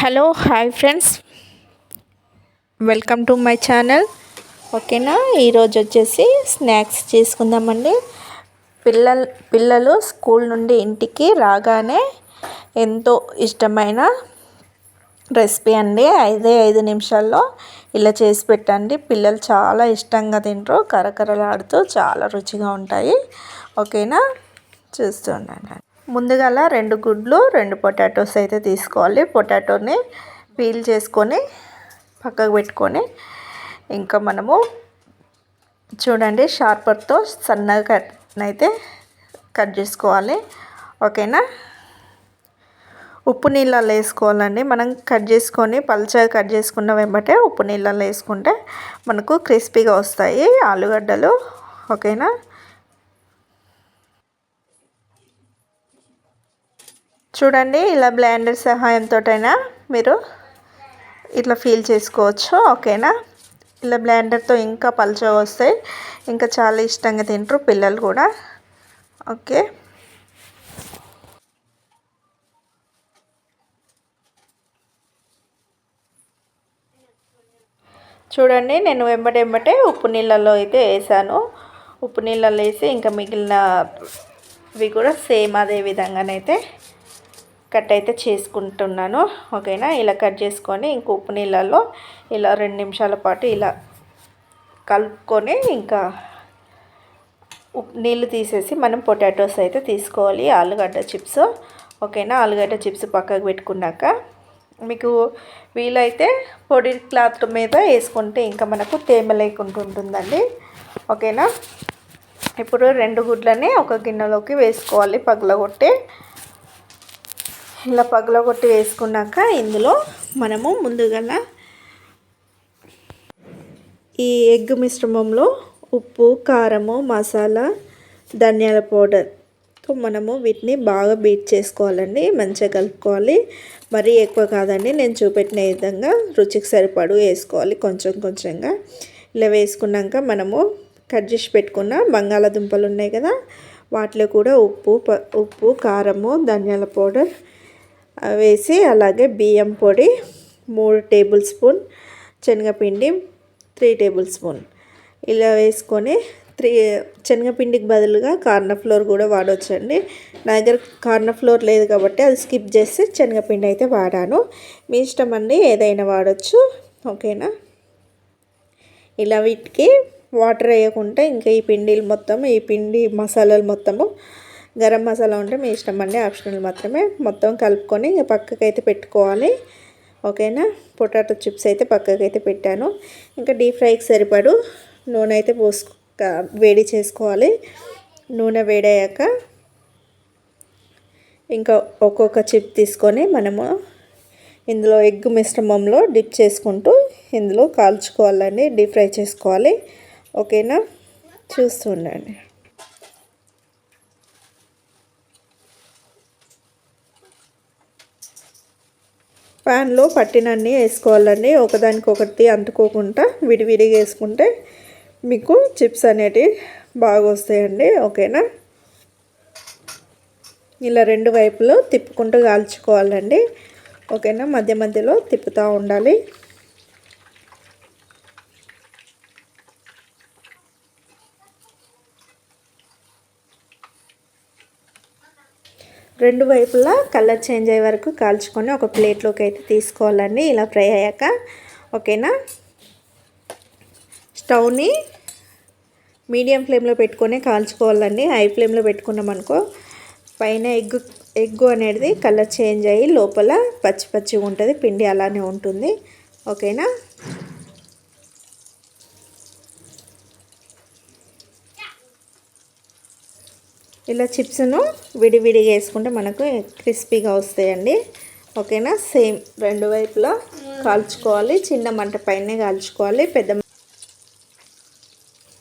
Hello hi friends, welcome to my channel. ఓకేనా, ఈరోజు వచ్చేసి స్నాక్స్ చేసుకుందామండి. పిల్లలు స్కూల్ నుండి ఇంటికి రాగానే ఎంతో ఇష్టమైన రెసిపీ అండి. 5 నిమిషాల్లో ఇలా చేసి పెట్టండి. పిల్లలు చాలా ఇష్టంగా తింటారు. కరకరలాడుతూ చాలా రుచిగా ఉంటాయి. ఓకేనా, చూస్తూ ఉండండి. ముందుగా 2 గుడ్లు 2 పొటాటోస్ అయితే తీసుకోవాలి. పొటాటోని పీల్ చేసుకొని పక్కకు పెట్టుకొని, ఇంకా మనము చూడండి షార్పర్తో సన్నగా కట్ చేసుకోవాలి. ఓకేనా, ఉప్పు నీళ్ళల్లో వేసుకోవాలండి. మనం కట్ చేసుకొని పల్చగా కట్ చేసుకున్న వెంబటే ఉప్పు నీళ్ళల్లో వేసుకుంటే మనకు క్రిస్పీగా వస్తాయి ఆలుగడ్డలు. ఓకేనా, చూడండి ఇలా బ్లెండర్ సహాయంతోటైనా మీరు ఇట్లా ఫీల్ చేసుకోవచ్చు. ఓకేనా, ఇలా బ్లెండర్తో ఇంకా పలుచగా వస్తాయి, ఇంకా చాలా ఇష్టంగా తింటారు పిల్లలు కూడా. ఓకే, చూడండి నేను వెంబటే ఉప్పు నీళ్ళల్లో అయితే వేసాను. ఉప్పు నీళ్ళల్లో వేసి ఇంకా మిగిలినవి కూడా సేమ్ అదే విధంగానైతే కట్ అయితే చేసుకుంటున్నాను. ఓకేనా, ఇలా కట్ చేసుకొని ఇంక ఉప్పు నీళ్ళల్లో ఇలా 2 నిమిషాల పాటు ఇలా కలుపుకొని ఇంకా నీళ్ళు తీసేసి మనం పొటాటోస్ అయితే తీసుకోవాలి, ఆలుగడ్డ చిప్స్. ఓకేనా, ఆలుగడ్డ చిప్స్ పక్కకు పెట్టుకున్నాక మీకు వీలైతే పొడి క్లాత్ మీద వేసుకుంటే ఇంకా మనకు తేమ లేకుండా ఉంటుందండి. ఓకేనా, ఇప్పుడు 2 గుడ్లని ఒక గిన్నెలోకి వేసుకోవాలి పగలగొట్టి. ఇలా పగలగొట్టి వేసుకున్నాక ఇందులో మనము ముందుగా ఈ ఎగ్ మిశ్రమంలో ఉప్పు, కారము, మసాలా, ధనియాల పౌడర్తో మనము వీటిని బాగా బీట్ చేసుకోవాలండి. మంచిగా కలుపుకోవాలి, మరీ ఎక్కువ కాదండి. నేను చూపెట్టిన విధంగా రుచికి సరిపడు వేసుకోవాలి, కొంచెం కొంచెంగా. ఇలా వేసుకున్నాక మనము కట్ చేసి పెట్టుకున్న బంగాళాదుంపలు ఉన్నాయి కదా, వాటిలో కూడా ఉప్పు, కారము, ధనియాల పౌడర్ వేసి, అలాగే బియ్యం పొడి 3 టేబుల్ స్పూన్, శనగపిండి 3 టేబుల్ స్పూన్ ఇలా వేసుకొని శనగపిండికి బదులుగా కార్న్ఫ్లోర్ కూడా వాడవచ్చండి. నా దగ్గర కార్న్ఫ్లోర్ లేదు కాబట్టి అది స్కిప్ చేసి శనగపిండి అయితే వాడాను. మీ ఇష్టం అండి, ఏదైనా వాడచ్చు. ఓకేనా, ఇలా వీటికి వాటర్ వేయకుండా ఇంకా ఈ పిండి మసాలాలు మొత్తము, గరం మసాలా ఉంటే మీ ఇష్టం అండి, ఆప్షనల్ మాత్రమే, మొత్తం కలుపుకొని ఇంకా పక్కకైతే పెట్టుకోవాలి. ఓకేనా, పొటాటో చిప్స్ అయితే పక్కకైతే పెట్టాను. ఇంకా డీప్ ఫ్రైకి సరిపడు నూనె అయితే వేడి చేసుకోవాలి. నూనె వేడయ్యాక ఇంకా ఒక్కొక్క చిప్ తీసుకొని మనము ఇందులో ఎగ్ మిశ్రమంలో డిప్ చేసుకుంటూ ఇందులో కాల్చుకోవాలండి, డీప్ ఫ్రై చేసుకోవాలి. ఓకేనా, చూస్తూ ఉండండి. ప్యాన్లో పట్టినన్ని వేసుకోవాలండి, ఒకదానికొకటి అంటుకోకుండా విడివిడిగా వేసుకుంటే మీకు చిప్స్ అనేటివి బాగా వస్తాయండి. ఓకేనా, ఇలా 2 వైపులు తిప్పుకుంటూ కాల్చుకోవాలండి. ఓకేనా, మధ్య మధ్యలో తిప్పుతూ ఉండాలి. రెండు వైపులా కలర్ చేంజ్ అయ్యే వరకు కాల్చుకొని ఒక ప్లేట్లోకి అయితే తీసుకోవాలండి, ఇలా ఫ్రై అయ్యాక. ఓకేనా, స్టవ్ని మీడియం ఫ్లేమ్లో పెట్టుకొని కాల్చుకోవాలండి. హై ఫ్లేమ్లో పెట్టుకున్నాం అనుకో పైన ఎగ్ అనేది కలర్ చేంజ్ అయ్యి లోపల పచ్చి పచ్చిగా ఉంటుంది, పిండి అలానే ఉంటుంది. ఓకేనా, ఇలా చిప్స్ను విడివిడిగా వేసుకుంటే మనకు క్రిస్పీగా వస్తాయండి. ఓకేనా, సేమ్ 2 వైపులా కాల్చుకోవాలి, చిన్న మంట పైనే కాల్చుకోవాలి.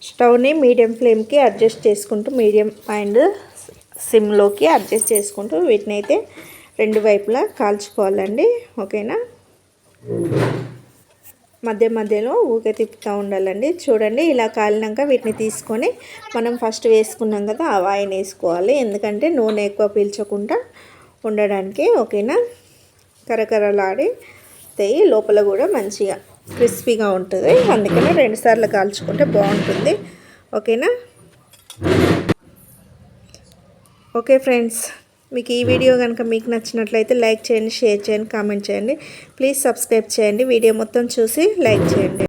స్టవ్ని మీడియం ఫ్లేమ్కి అడ్జస్ట్ చేసుకుంటూ, మీడియం అండ్ సిమ్లోకి అడ్జస్ట్ చేసుకుంటూ వీటిని అయితే 2 వైపులా కాల్చుకోవాలండి. ఓకేనా, మధ్య మధ్యలో ఊకే తిప్పుతూ ఉండాలండి. చూడండి ఇలా కాలినాక వీటిని తీసుకొని మనం ఫస్ట్ వేసుకున్నాం కదా ఆ ఆయిల్ వేసుకోవాలి, ఎందుకంటే నూనె ఎక్కువ పీల్చకుండా ఉండడానికి. ఓకేనా, కరకరలాడి తెయ్యి లోపల కూడా మంచిగా క్రిస్పీగా ఉంటుంది. అందుకని 2 సార్లు కాల్చుకుంటే బాగుంటుంది. ఓకేనా? ఓకే ఫ్రెండ్స్, మీకు ఈ వీడియో కనుక మీకు నచ్చినట్లయితే లైక్ చేయండి, షేర్ చేయండి, కామెంట్ చేయండి. ప్లీజ్ సబ్స్క్రైబ్ చేయండి. వీడియో మొత్తం చూసి లైక్ చేయండి.